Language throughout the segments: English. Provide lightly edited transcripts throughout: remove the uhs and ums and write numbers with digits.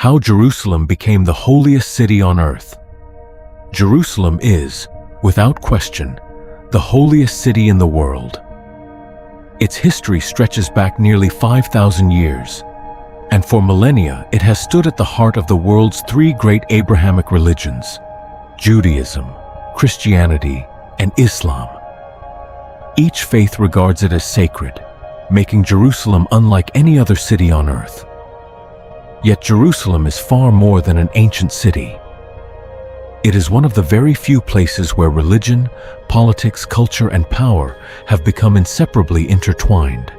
How Jerusalem became the holiest city on earth. Jerusalem is, without question, the holiest city in the world. Its history stretches back nearly 5,000 years, and for millennia it has stood at the heart of the world's three great Abrahamic religions: Judaism, Christianity, and Islam. Each faith regards it as sacred, making Jerusalem unlike any other city on earth. Yet Jerusalem is far more than an ancient city. It is one of the very few places where religion, politics, culture, and power have become inseparably intertwined.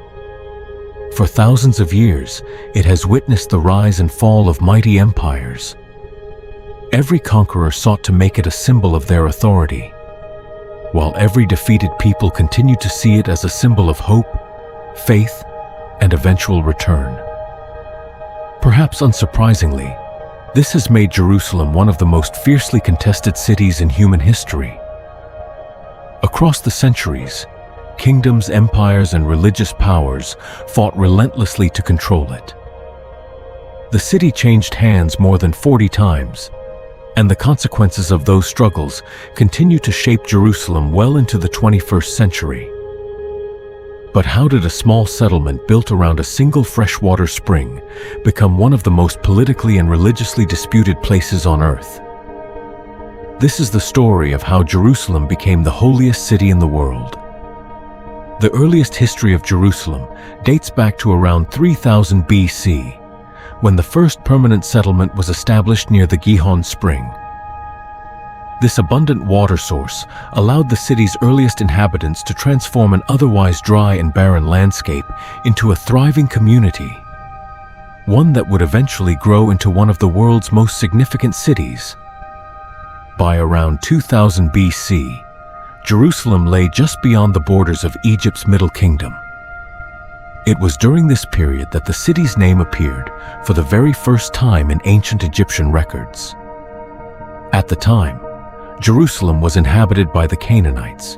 For thousands of years, it has witnessed the rise and fall of mighty empires. Every conqueror sought to make it a symbol of their authority, while every defeated people continued to see it as a symbol of hope, faith, and eventual return. Perhaps unsurprisingly, this has made Jerusalem one of the most fiercely contested cities in human history. Across the centuries, kingdoms, empires, and religious powers fought relentlessly to control it. The city changed hands more than 40 times, and the consequences of those struggles continue to shape Jerusalem well into the 21st century. But how did a small settlement built around a single freshwater spring become one of the most politically and religiously disputed places on earth? This is the story of how Jerusalem became the holiest city in the world. The earliest history of Jerusalem dates back to around 3000 BC, when the first permanent settlement was established near the Gihon Spring. This abundant water source allowed the city's earliest inhabitants to transform an otherwise dry and barren landscape into a thriving community, one that would eventually grow into one of the world's most significant cities. By around 2000 BC, Jerusalem lay just beyond the borders of Egypt's Middle Kingdom. It was during this period that the city's name appeared for the very first time in ancient Egyptian records. At the time, Jerusalem was inhabited by the Canaanites,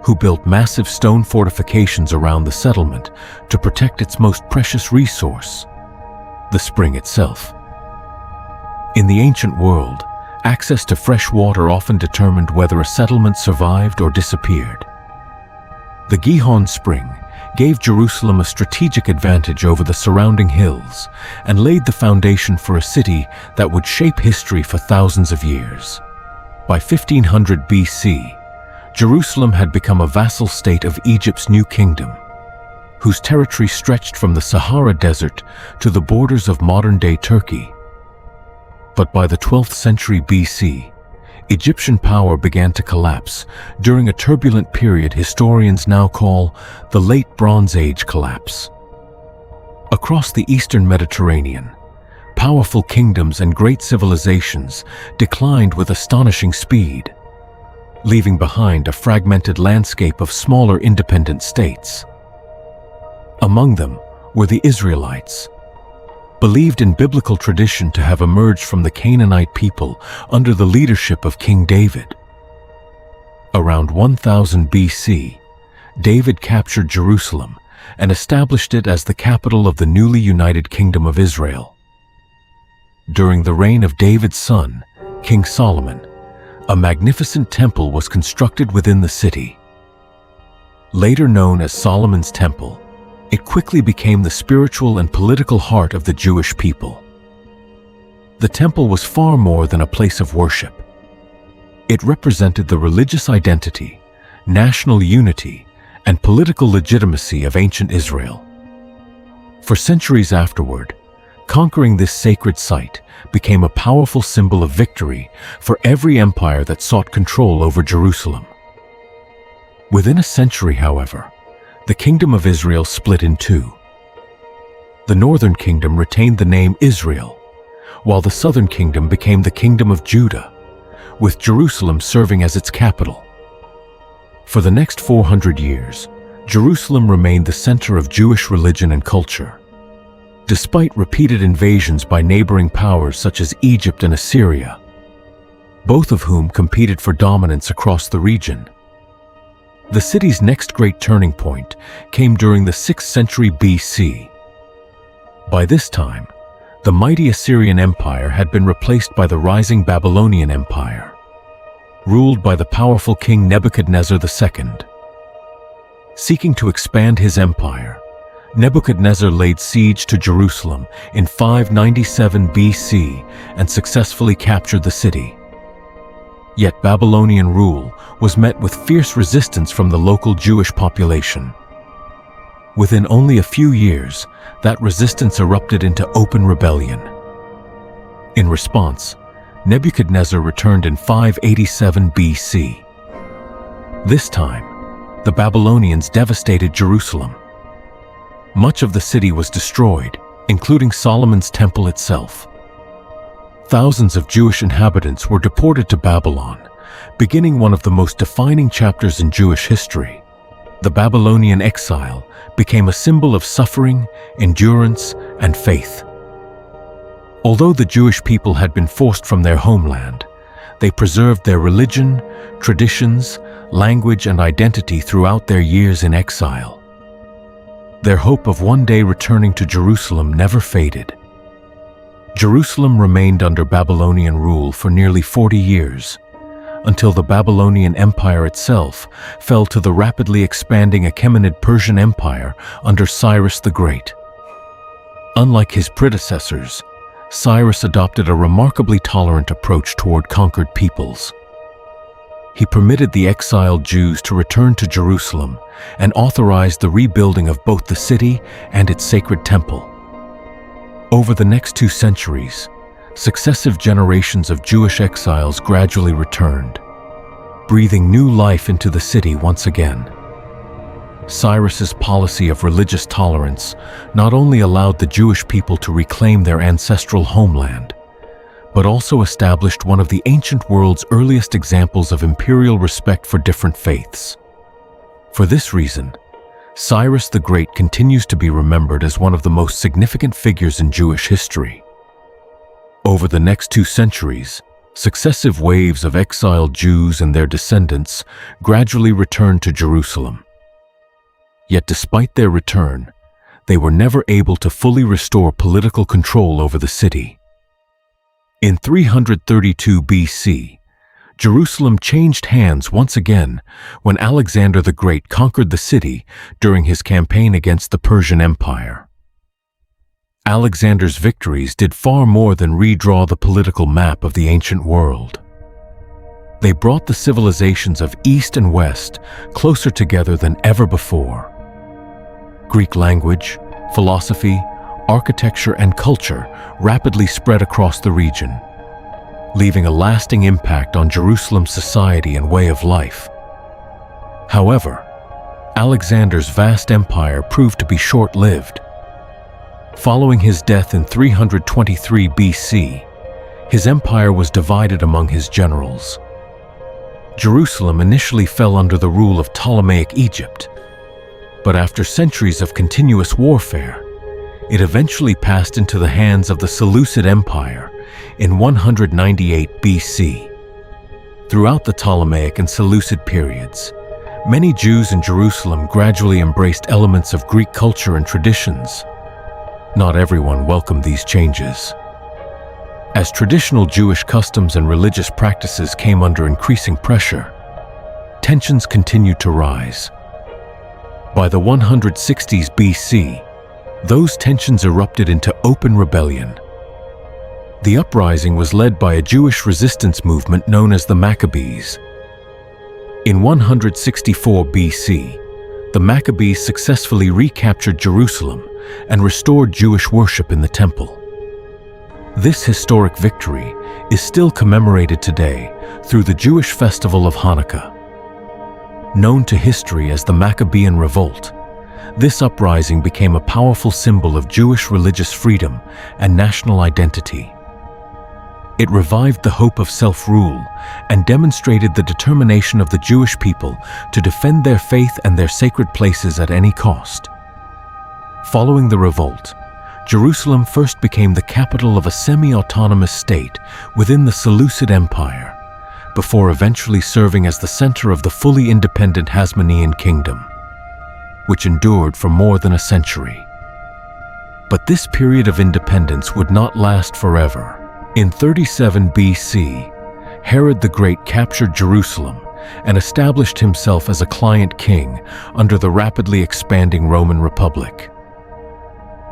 who built massive stone fortifications around the settlement to protect its most precious resource, the spring itself. In the ancient world, access to fresh water often determined whether a settlement survived or disappeared. The Gihon Spring gave Jerusalem a strategic advantage over the surrounding hills and laid the foundation for a city that would shape history for thousands of years. By 1500 BC, Jerusalem had become a vassal state of Egypt's new kingdom, whose territory stretched from the Sahara Desert to the borders of modern-day Turkey. But by the 12th century BC, Egyptian power began to collapse during a turbulent period historians now call the Late Bronze Age collapse. Across the eastern Mediterranean, powerful kingdoms and great civilizations declined with astonishing speed, leaving behind a fragmented landscape of smaller independent states. Among them were the Israelites, believed in biblical tradition to have emerged from the Canaanite people under the leadership of King David. Around 1000 BC, David captured Jerusalem and established it as the capital of the newly united Kingdom of Israel. During the reign of David's son, King Solomon, a magnificent temple was constructed within the city. Later known as Solomon's Temple, it quickly became the spiritual and political heart of the Jewish people. The temple was far more than a place of worship. It represented the religious identity, national unity, and political legitimacy of ancient Israel. For centuries afterward, conquering this sacred site became a powerful symbol of victory for every empire that sought control over Jerusalem. Within a century, however, the Kingdom of Israel split in two. The northern kingdom retained the name Israel, while the southern kingdom became the Kingdom of Judah, with Jerusalem serving as its capital. For the next 400 years, Jerusalem remained the center of Jewish religion and culture. Despite repeated invasions by neighboring powers such as Egypt and Assyria, both of whom competed for dominance across the region. The city's next great turning point came during the 6th century BC. By this time, The mighty Assyrian Empire had been replaced by the rising Babylonian Empire, ruled by the powerful king Nebuchadnezzar II. Seeking to expand his empire, Nebuchadnezzar laid siege to Jerusalem in 597 BC and successfully captured the city. Yet Babylonian rule was met with fierce resistance from the local Jewish population. Within only a few years, that resistance erupted into open rebellion. In response, Nebuchadnezzar returned in 587 BC. This time, the Babylonians devastated Jerusalem. Much of the city was destroyed, including Solomon's temple itself. Thousands of Jewish inhabitants were deported to Babylon, beginning one of the most defining chapters in Jewish history. The Babylonian exile became a symbol of suffering, endurance, and faith. Although the Jewish people had been forced from their homeland, they preserved their religion, traditions, language, and identity throughout their years in exile. Their hope of one day returning to Jerusalem never faded. Jerusalem remained under Babylonian rule for nearly 40 years, until the Babylonian Empire itself fell to the rapidly expanding Achaemenid Persian Empire under Cyrus the Great. Unlike his predecessors, Cyrus adopted a remarkably tolerant approach toward conquered peoples. He permitted the exiled Jews to return to Jerusalem and authorized the rebuilding of both the city and its sacred temple. Over the next 2 centuries, successive generations of Jewish exiles gradually returned, breathing new life into the city once again. Cyrus's policy of religious tolerance not only allowed the Jewish people to reclaim their ancestral homeland, but also established one of the ancient world's earliest examples of imperial respect for different faiths. For this reason, Cyrus the Great continues to be remembered as one of the most significant figures in Jewish history. Over the next 2 centuries, successive waves of exiled Jews and their descendants gradually returned to Jerusalem. Yet despite their return, they were never able to fully restore political control over the city. In 332 BC, Jerusalem changed hands once again when Alexander the Great conquered the city during his campaign against the Persian Empire. Alexander's victories did far more than redraw the political map of the ancient world. They brought the civilizations of East and West closer together than ever before. Greek language, philosophy, architecture, and culture rapidly spread across the region, leaving a lasting impact on Jerusalem's society and way of life. However, Alexander's vast empire proved to be short-lived. Following his death in 323 BC, his empire was divided among his generals. Jerusalem initially fell under the rule of Ptolemaic Egypt, but after centuries of continuous warfare, it eventually passed into the hands of the Seleucid Empire in 198 BC. Throughout the Ptolemaic and Seleucid periods, many Jews in Jerusalem gradually embraced elements of Greek culture and traditions. Not everyone welcomed these changes. As traditional Jewish customs and religious practices came under increasing pressure, tensions continued to rise. By the 160s BC, those tensions erupted into open rebellion. The uprising was led by a Jewish resistance movement known as the Maccabees. In 164 BC, the Maccabees successfully recaptured Jerusalem and restored Jewish worship in the temple. This historic victory is still commemorated today through the Jewish festival of Hanukkah. Known to history as the Maccabean Revolt, this uprising became a powerful symbol of Jewish religious freedom and national identity. It revived the hope of self-rule and demonstrated the determination of the Jewish people to defend their faith and their sacred places at any cost. Following the revolt, Jerusalem first became the capital of a semi-autonomous state within the Seleucid Empire, before eventually serving as the center of the fully independent Hasmonean kingdom, which endured for more than a century. But this period of independence would not last forever. In 37 BC, Herod the Great captured Jerusalem and established himself as a client king under the rapidly expanding Roman Republic.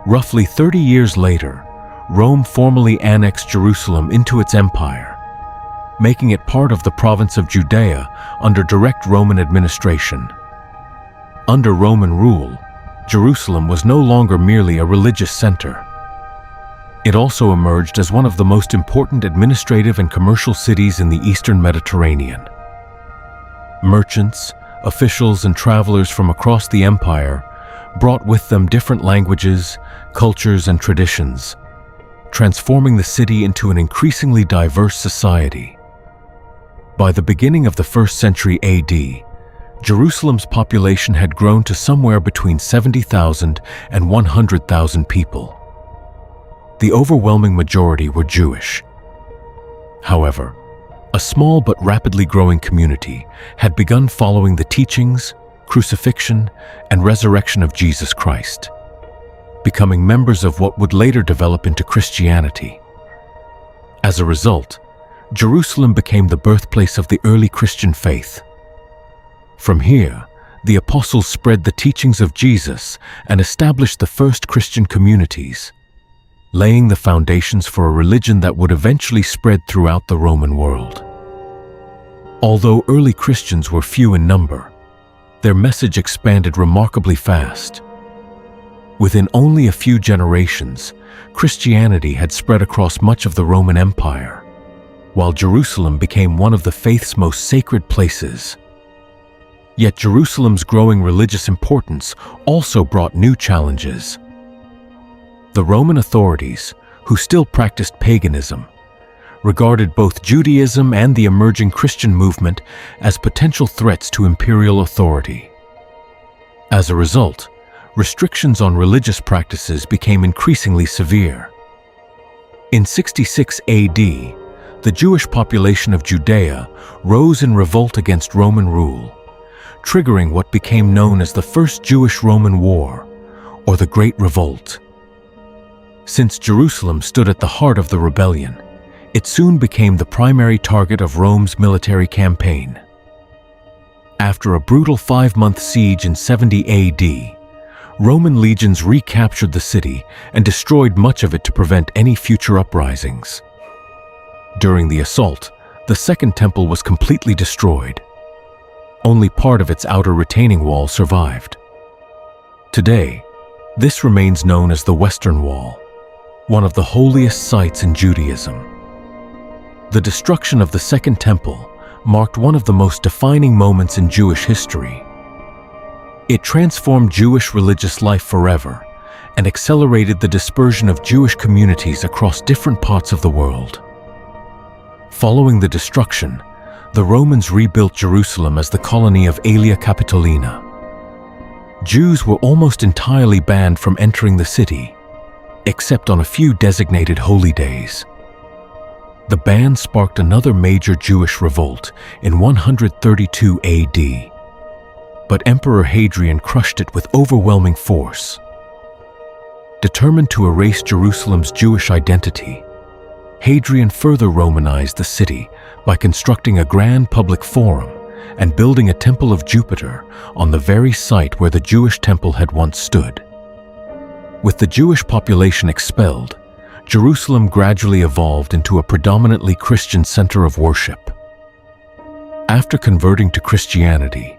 Roughly 30 years later, Rome formally annexed Jerusalem into its empire, making it part of the province of Judea under direct Roman administration. Under Roman rule, Jerusalem was no longer merely a religious center. It also emerged as one of the most important administrative and commercial cities in the Eastern Mediterranean. Merchants, officials, and travelers from across the empire brought with them different languages, cultures, and traditions, transforming the city into an increasingly diverse society. By the beginning of the 1st century AD, Jerusalem's population had grown to somewhere between 70,000 and 100,000 people. The overwhelming majority were Jewish. However, a small but rapidly growing community had begun following the teachings, crucifixion, and resurrection of Jesus Christ, becoming members of what would later develop into Christianity. As a result, Jerusalem became the birthplace of the early Christian faith. From here, the apostles spread the teachings of Jesus and established the first Christian communities, laying the foundations for a religion that would eventually spread throughout the Roman world. Although early Christians were few in number, their message expanded remarkably fast. Within only a few generations, Christianity had spread across much of the Roman Empire, while Jerusalem became one of the faith's most sacred places. Yet Jerusalem's growing religious importance also brought new challenges. The Roman authorities, who still practiced paganism, regarded both Judaism and the emerging Christian movement as potential threats to imperial authority. As a result, restrictions on religious practices became increasingly severe. In 66 AD, the Jewish population of Judea rose in revolt against Roman rule, triggering what became known as the First Jewish-Roman War, or the Great Revolt. Since Jerusalem stood at the heart of the rebellion, it soon became the primary target of Rome's military campaign. After a brutal 5-month siege in 70 AD, Roman legions recaptured the city and destroyed much of it to prevent any future uprisings. During the assault, the Second Temple was completely destroyed. Only part of its outer retaining wall survived. Today, this remains known as the Western Wall, one of the holiest sites in Judaism. The destruction of the Second Temple marked one of the most defining moments in Jewish history. It transformed Jewish religious life forever and accelerated the dispersion of Jewish communities across different parts of the world. Following the destruction, the Romans rebuilt Jerusalem as the colony of Aelia Capitolina. Jews were almost entirely banned from entering the city, except on a few designated holy days. The ban sparked another major Jewish revolt in 132 AD, but Emperor Hadrian crushed it with overwhelming force. Determined to erase Jerusalem's Jewish identity, Hadrian further Romanized the city by constructing a grand public forum and building a temple of Jupiter on the very site where the Jewish temple had once stood. With the Jewish population expelled, Jerusalem gradually evolved into a predominantly Christian center of worship. After converting to Christianity,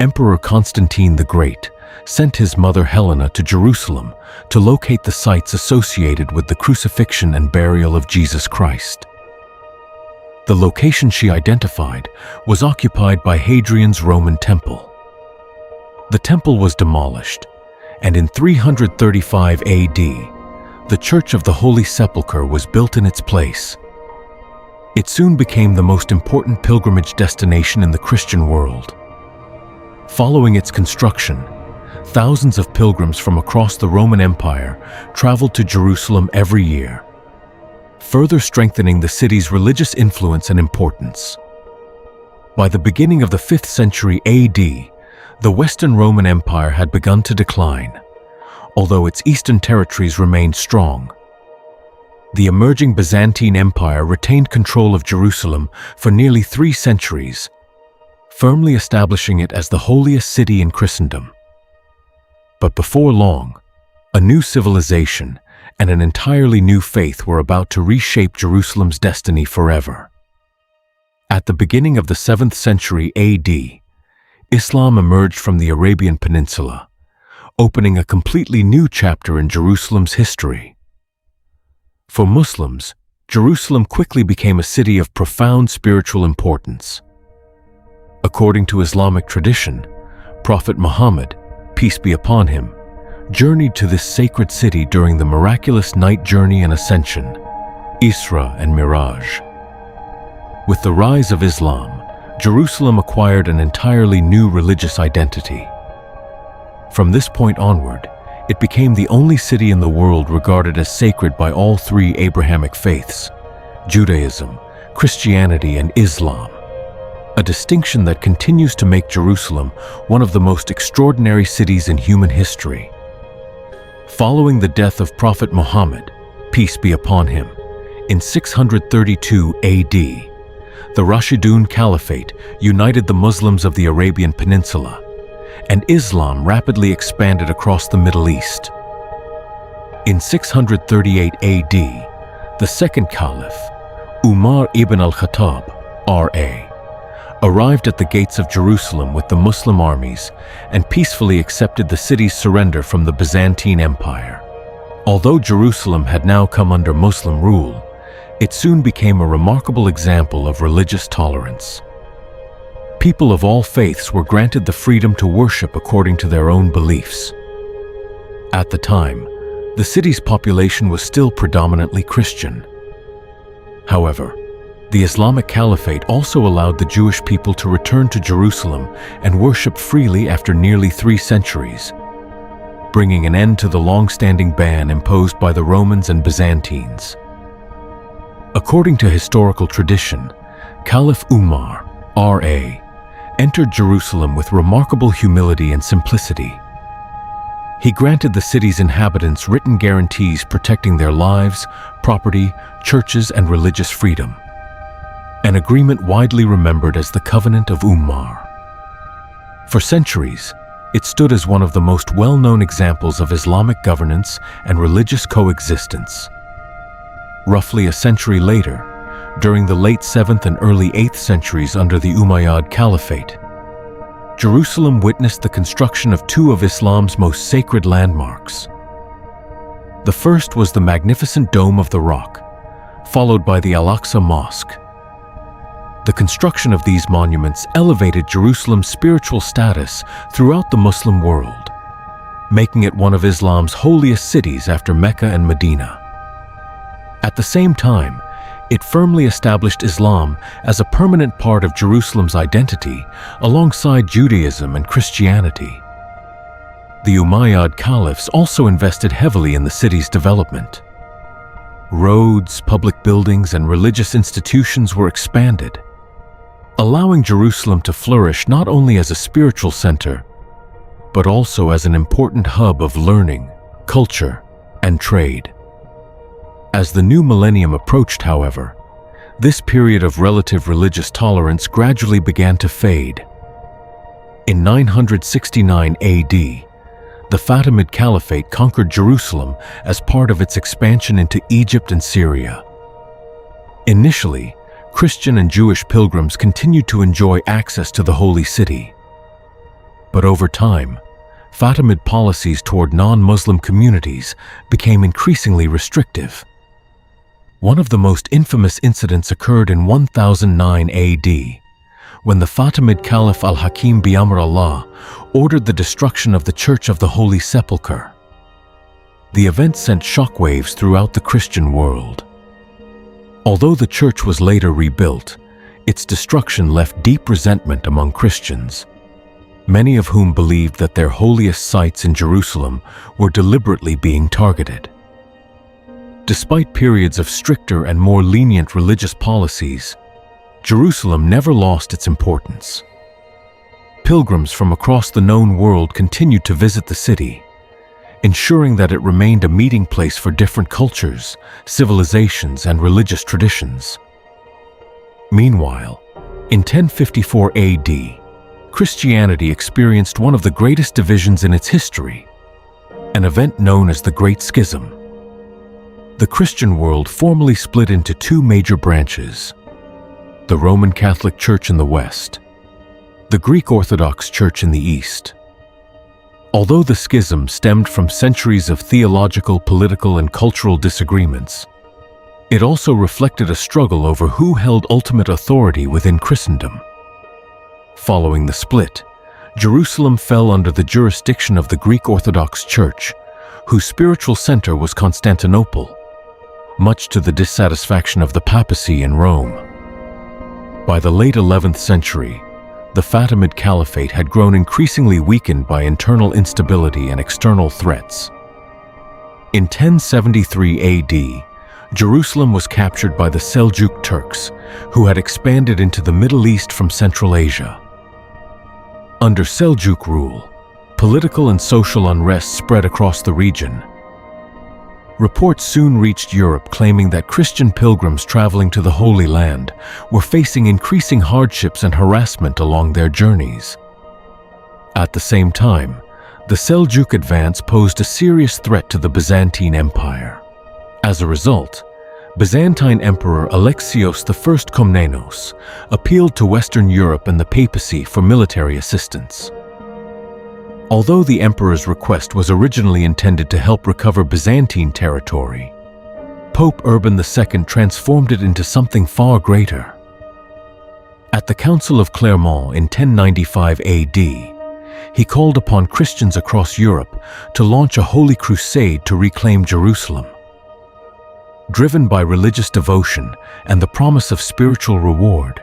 Emperor Constantine the Great sent his mother Helena to Jerusalem to locate the sites associated with the crucifixion and burial of Jesus Christ. The location she identified was occupied by Hadrian's Roman temple. The temple was demolished, and in 335 AD, the Church of the Holy Sepulchre was built in its place. It soon became the most important pilgrimage destination in the Christian world. Following its construction, thousands of pilgrims from across the Roman Empire traveled to Jerusalem every year, further strengthening the city's religious influence and importance. By the beginning of the 5th century AD, the Western Roman Empire had begun to decline, although its eastern territories remained strong. The emerging Byzantine Empire retained control of Jerusalem for nearly 3 centuries, firmly establishing it as the holiest city in Christendom. But before long, a new civilization and an entirely new faith were about to reshape Jerusalem's destiny forever. At the beginning of the 7th century AD, Islam emerged from the Arabian Peninsula, opening a completely new chapter in Jerusalem's history. For Muslims, Jerusalem quickly became a city of profound spiritual importance. According to Islamic tradition, Prophet Muhammad, peace be upon him, journeyed to this sacred city during the miraculous night journey and ascension, Isra and Miraj. With the rise of Islam, Jerusalem acquired an entirely new religious identity. From this point onward, it became the only city in the world regarded as sacred by all 3 Abrahamic faiths, Judaism, Christianity, and Islam, a distinction that continues to make Jerusalem one of the most extraordinary cities in human history. Following the death of Prophet Muhammad, peace be upon him, in 632 AD, the Rashidun Caliphate united the Muslims of the Arabian Peninsula, and Islam rapidly expanded across the Middle East. In 638 AD, the second caliph, Umar ibn al-Khattab, R.A., arrived at the gates of Jerusalem with the Muslim armies and peacefully accepted the city's surrender from the Byzantine Empire. Although Jerusalem had now come under Muslim rule, it soon became a remarkable example of religious tolerance. People of all faiths were granted the freedom to worship according to their own beliefs. At the time, the city's population was still predominantly Christian. However, the Islamic Caliphate also allowed the Jewish people to return to Jerusalem and worship freely after nearly 3 centuries, bringing an end to the long-standing ban imposed by the Romans and Byzantines. According to historical tradition, Caliph Umar, R.A., entered Jerusalem with remarkable humility and simplicity. He granted the city's inhabitants written guarantees protecting their lives, property, churches, and religious freedom, an agreement widely remembered as the Covenant of Umar. For centuries, it stood as one of the most well-known examples of Islamic governance and religious coexistence. Roughly a century later, during the late 7th and early 8th centuries under the Umayyad Caliphate, Jerusalem witnessed the construction of 2 of Islam's most sacred landmarks. The first was the magnificent Dome of the Rock, followed by the Al-Aqsa Mosque. The construction of these monuments elevated Jerusalem's spiritual status throughout the Muslim world, making it one of Islam's holiest cities after Mecca and Medina. At the same time, it firmly established Islam as a permanent part of Jerusalem's identity alongside Judaism and Christianity. The Umayyad caliphs also invested heavily in the city's development. Roads, public buildings, and religious institutions were expanded, allowing Jerusalem to flourish not only as a spiritual center, but also as an important hub of learning, culture, and trade. As the new millennium approached, however, this period of relative religious tolerance gradually began to fade. In 969 AD, the Fatimid Caliphate conquered Jerusalem as part of its expansion into Egypt and Syria. Initially, Christian and Jewish pilgrims continued to enjoy access to the Holy City. But over time, Fatimid policies toward non-Muslim communities became increasingly restrictive. One of the most infamous incidents occurred in 1009 AD, when the Fatimid Caliph al-Hakim bi-Amr Allah ordered the destruction of the Church of the Holy Sepulchre. The event sent shockwaves throughout the Christian world. Although the church was later rebuilt, its destruction left deep resentment among Christians, many of whom believed that their holiest sites in Jerusalem were deliberately being targeted. Despite periods of stricter and more lenient religious policies, Jerusalem never lost its importance. Pilgrims from across the known world continued to visit the city, ensuring that it remained a meeting place for different cultures, civilizations, and religious traditions. Meanwhile, in 1054 AD, Christianity experienced one of the greatest divisions in its history, an event known as the Great Schism. The Christian world formally split into two major branches: the Roman Catholic Church in the West, the Greek Orthodox Church in the East. Although the schism stemmed from centuries of theological, political, and cultural disagreements, it also reflected a struggle over who held ultimate authority within Christendom. Following the split, Jerusalem fell under the jurisdiction of the Greek Orthodox Church, whose spiritual center was Constantinople, much to the dissatisfaction of the papacy in Rome. By the late 11th century, the Fatimid Caliphate had grown increasingly weakened by internal instability and external threats. In 1073 AD, Jerusalem was captured by the Seljuk Turks, who had expanded into the Middle East from Central Asia. Under Seljuk rule, political and social unrest spread across the region. Reports soon reached Europe claiming that Christian pilgrims traveling to the Holy Land were facing increasing hardships and harassment along their journeys. At the same time, the Seljuk advance posed a serious threat to the Byzantine Empire. As a result, Byzantine Emperor Alexios I Komnenos appealed to Western Europe and the papacy for military assistance. Although the emperor's request was originally intended to help recover Byzantine territory, Pope Urban II transformed it into something far greater. At the Council of Clermont in 1095 AD, he called upon Christians across Europe to launch a holy crusade to reclaim Jerusalem. Driven by religious devotion and the promise of spiritual reward,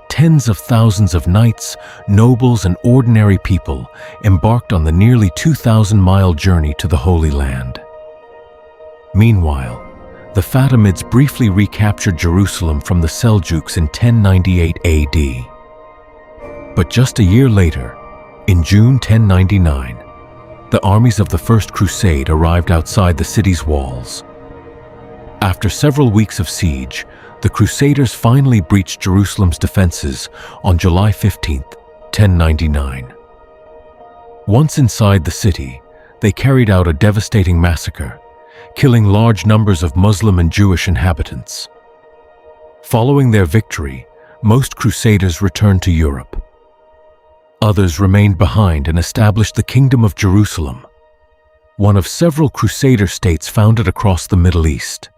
tens of thousands of knights, nobles, and ordinary people embarked on the nearly 2,000-mile journey to the Holy Land. Meanwhile, the Fatimids briefly recaptured Jerusalem from the Seljuks in 1098 AD. But just a year later, in June 1099, the armies of the First Crusade arrived outside the city's walls. After several weeks of siege, the Crusaders finally breached Jerusalem's defenses on July 15, 1099. Once inside the city, they carried out a devastating massacre, killing large numbers of Muslim and Jewish inhabitants. Following their victory, most Crusaders returned to Europe. Others remained behind and established the Kingdom of Jerusalem, one of several Crusader states founded across the Middle East.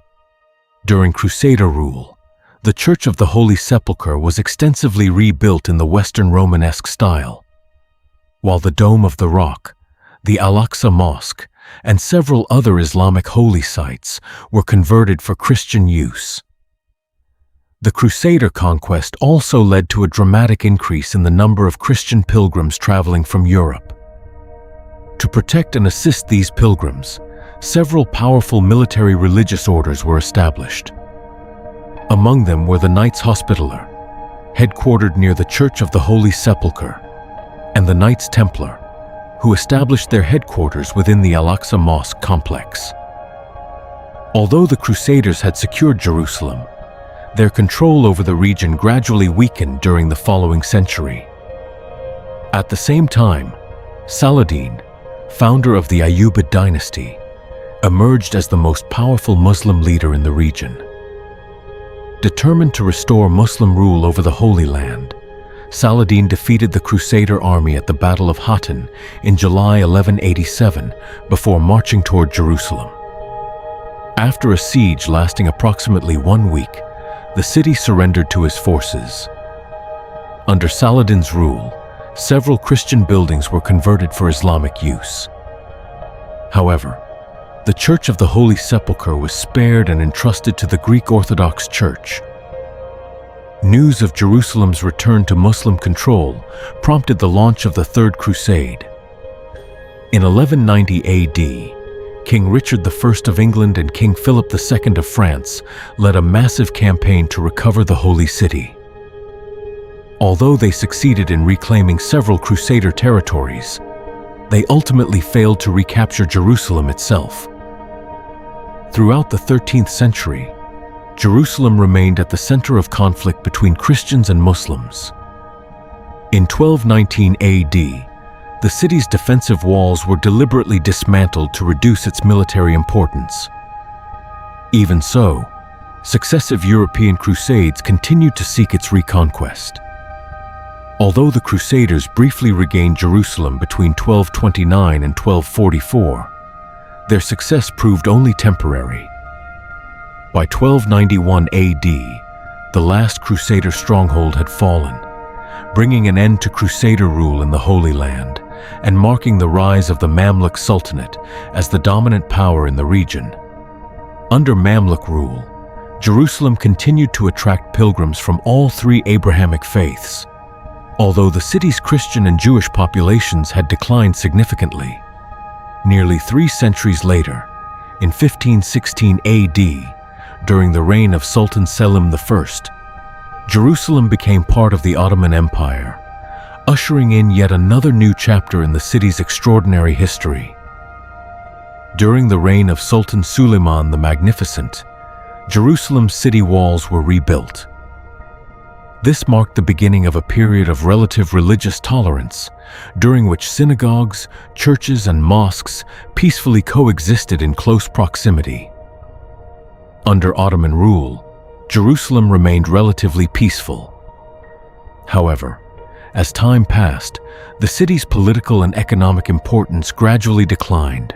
During Crusader rule, the Church of the Holy Sepulchre was extensively rebuilt in the Western Romanesque style, while the Dome of the Rock, the Al-Aqsa Mosque, and several other Islamic holy sites were converted for Christian use. The Crusader conquest also led to a dramatic increase in the number of Christian pilgrims traveling from Europe. To protect and assist these pilgrims, several powerful military religious orders were established. Among them were the Knights Hospitaller, headquartered near the Church of the Holy Sepulchre, and the Knights Templar, who established their headquarters within the Al-Aqsa Mosque complex. Although the Crusaders had secured Jerusalem, their control over the region gradually weakened during the following century. At the same time, Saladin, founder of the Ayyubid dynasty, emerged as the most powerful Muslim leader in the region. Determined to restore Muslim rule over the Holy Land, Saladin defeated the Crusader army at the Battle of Hattin in July 1187 before marching toward Jerusalem. After a siege lasting approximately 1 week, the city surrendered to his forces. Under Saladin's rule, several Christian buildings were converted for Islamic use. However, the Church of the Holy Sepulchre was spared and entrusted to the Greek Orthodox Church. News of Jerusalem's return to Muslim control prompted the launch of the Third Crusade. In 1190 AD, King Richard I of England and King Philip II of France led a massive campaign to recover the Holy City. Although they succeeded in reclaiming several Crusader territories, they ultimately failed to recapture Jerusalem itself. Throughout the 13th century, Jerusalem remained at the center of conflict between Christians and Muslims. In 1219 AD, the city's defensive walls were deliberately dismantled to reduce its military importance. Even so, successive European crusades continued to seek its reconquest. Although the Crusaders briefly regained Jerusalem between 1229 and 1244, their success proved only temporary. By 1291 AD, the last Crusader stronghold had fallen, bringing an end to Crusader rule in the Holy Land and marking the rise of the Mamluk Sultanate as the dominant power in the region. Under Mamluk rule, Jerusalem continued to attract pilgrims from all three Abrahamic faiths, although the city's Christian and Jewish populations had declined significantly. Nearly 3 centuries later, in 1516 AD, during the reign of Sultan Selim I, Jerusalem became part of the Ottoman Empire, ushering in yet another new chapter in the city's extraordinary history. During the reign of Sultan Suleiman the Magnificent, Jerusalem's city walls were rebuilt. This marked the beginning of a period of relative religious tolerance, during which synagogues, churches, and mosques peacefully coexisted in close proximity. Under Ottoman rule, Jerusalem remained relatively peaceful. However, as time passed, the city's political and economic importance gradually declined.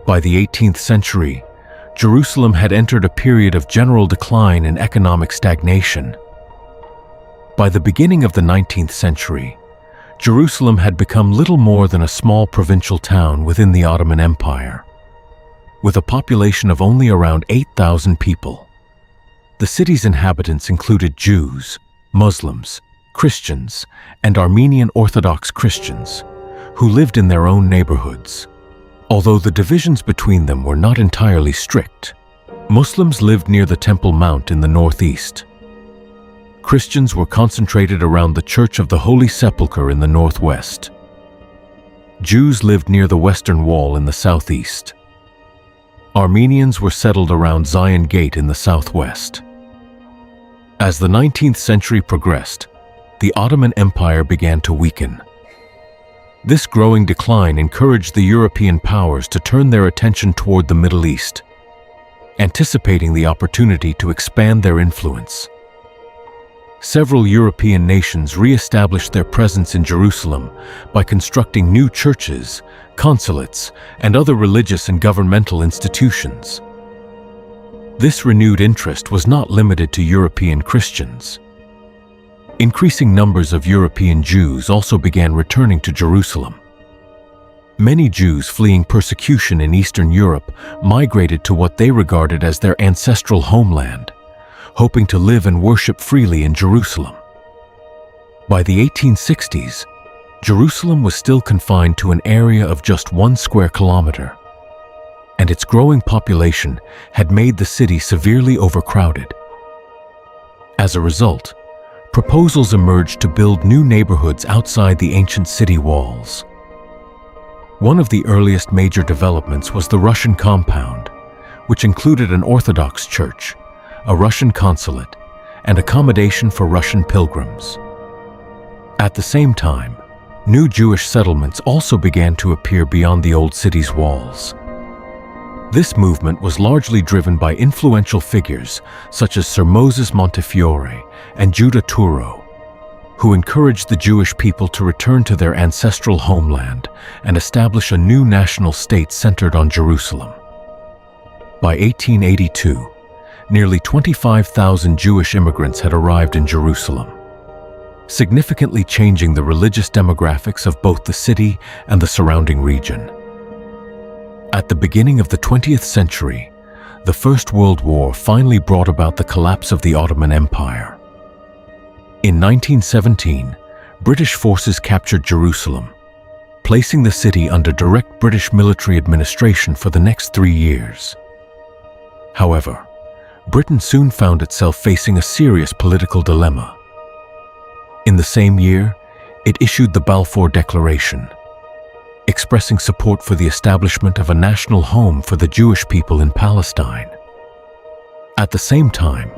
By the 18th century, Jerusalem had entered a period of general decline and economic stagnation. By the beginning of the 19th century, Jerusalem had become little more than a small provincial town within the Ottoman Empire, with a population of only around 8,000 people. The city's inhabitants included Jews, Muslims, Christians, and Armenian Orthodox Christians, who lived in their own neighborhoods. Although the divisions between them were not entirely strict, Muslims lived near the Temple Mount in the northeast. Christians were concentrated around the Church of the Holy Sepulchre in the northwest. Jews lived near the Western Wall in the southeast. Armenians were settled around Zion Gate in the southwest. As the 19th century progressed, the Ottoman Empire began to weaken. This growing decline encouraged the European powers to turn their attention toward the Middle East, anticipating the opportunity to expand their influence. Several European nations re-established their presence in Jerusalem by constructing new churches, consulates, and other religious and governmental institutions. This renewed interest was not limited to European Christians. Increasing numbers of European Jews also began returning to Jerusalem. Many Jews fleeing persecution in Eastern Europe migrated to what they regarded as their ancestral homeland, hoping to live and worship freely in Jerusalem. By the 1860s, Jerusalem was still confined to an area of just 1 square kilometer, and its growing population had made the city severely overcrowded. As a result, proposals emerged to build new neighborhoods outside the ancient city walls. One of the earliest major developments was the Russian compound, which included an Orthodox church, a Russian consulate, and accommodation for Russian pilgrims. At the same time, new Jewish settlements also began to appear beyond the old city's walls. This movement was largely driven by influential figures such as Sir Moses Montefiore and Judah Touro, who encouraged the Jewish people to return to their ancestral homeland and establish a new national state centered on Jerusalem. By 1882, nearly 25,000 Jewish immigrants had arrived in Jerusalem, significantly changing the religious demographics of both the city and the surrounding region. At the beginning of the 20th century, the First World War finally brought about the collapse of the Ottoman Empire. In 1917, British forces captured Jerusalem, placing the city under direct British military administration for the next 3 years. However, Britain soon found itself facing a serious political dilemma. In the same year, it issued the Balfour Declaration, expressing support for the establishment of a national home for the Jewish people in Palestine. At the same time,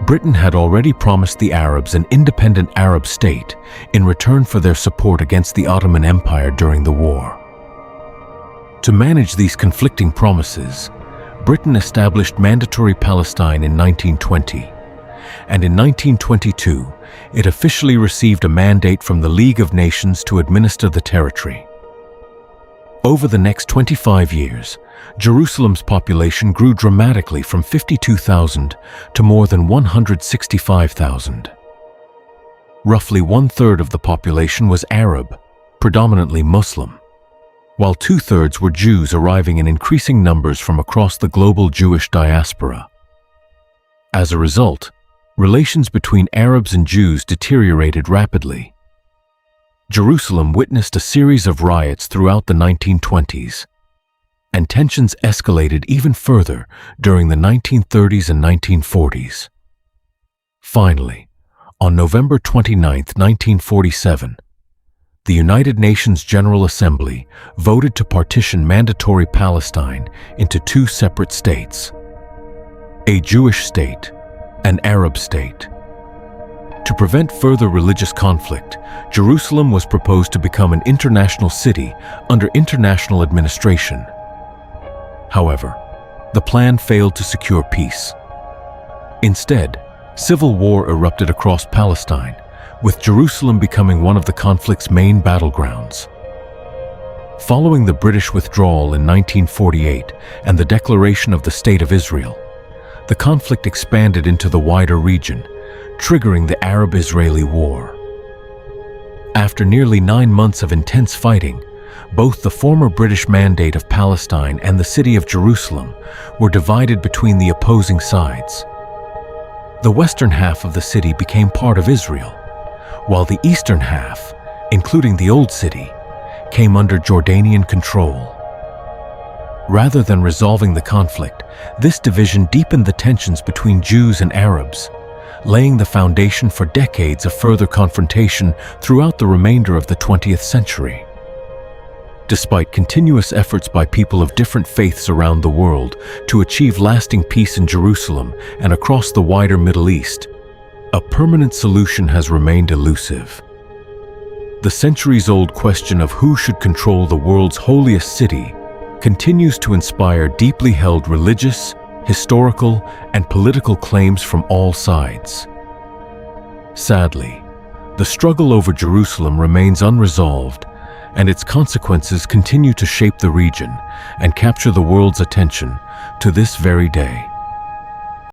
Britain had already promised the Arabs an independent Arab state in return for their support against the Ottoman Empire during the war. To manage these conflicting promises, Britain established Mandatory Palestine in 1920, and in 1922, it officially received a mandate from the League of Nations to administer the territory. Over the next 25 years, Jerusalem's population grew dramatically from 52,000 to more than 165,000. Roughly one-third of the population was Arab, predominantly Muslim, while two-thirds were Jews arriving in increasing numbers from across the global Jewish diaspora. As a result, relations between Arabs and Jews deteriorated rapidly. Jerusalem witnessed a series of riots throughout the 1920s, and tensions escalated even further during the 1930s and 1940s. Finally, on November 29, 1947, the United Nations General Assembly voted to partition Mandatory Palestine into two separate states: a Jewish state, an Arab state. To prevent further religious conflict, Jerusalem was proposed to become an international city under international administration. However, the plan failed to secure peace. Instead, civil war erupted across Palestine, with Jerusalem becoming one of the conflict's main battlegrounds. Following the British withdrawal in 1948 and the declaration of the State of Israel, the conflict expanded into the wider region, triggering the Arab-Israeli War. After nearly 9 months of intense fighting, both the former British Mandate of Palestine and the city of Jerusalem were divided between the opposing sides. The western half of the city became part of Israel, while the eastern half, including the Old City, came under Jordanian control. Rather than resolving the conflict, this division deepened the tensions between Jews and Arabs, laying the foundation for decades of further confrontation throughout the remainder of the 20th century. Despite continuous efforts by people of different faiths around the world to achieve lasting peace in Jerusalem and across the wider Middle East, a permanent solution has remained elusive. The centuries-old question of who should control the world's holiest city continues to inspire deeply held religious, historical, and political claims from all sides. Sadly, the struggle over Jerusalem remains unresolved, and its consequences continue to shape the region and capture the world's attention to this very day.